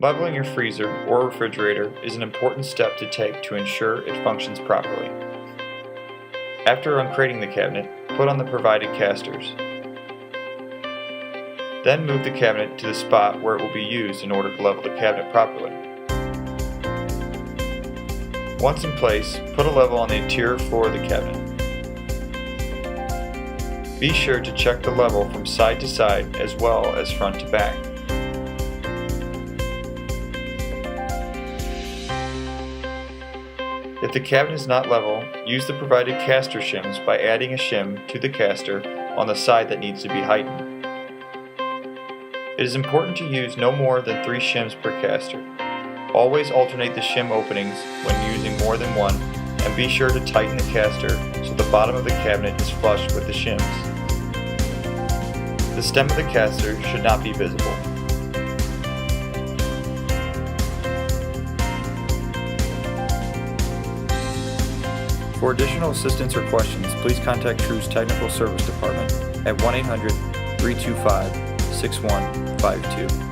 Leveling your freezer or refrigerator is an important step to take to ensure it functions properly. After uncrating the cabinet, put on the provided casters. Then move the cabinet to the spot where it will be used in order to level the cabinet properly. Once in place, put a level on the interior floor of the cabinet. Be sure to check the level from side to side as well as front to back. If the cabinet is not level, use the provided caster shims by adding a shim to the caster on the side that needs to be heightened. It is important to use no more than 3 shims per caster. Always alternate the shim openings when using more than one, and be sure to tighten the caster so the bottom of the cabinet is flush with the shims. The stem of the caster should not be visible. For additional assistance or questions, please contact True's Technical Service Department at 1-800-325-6152.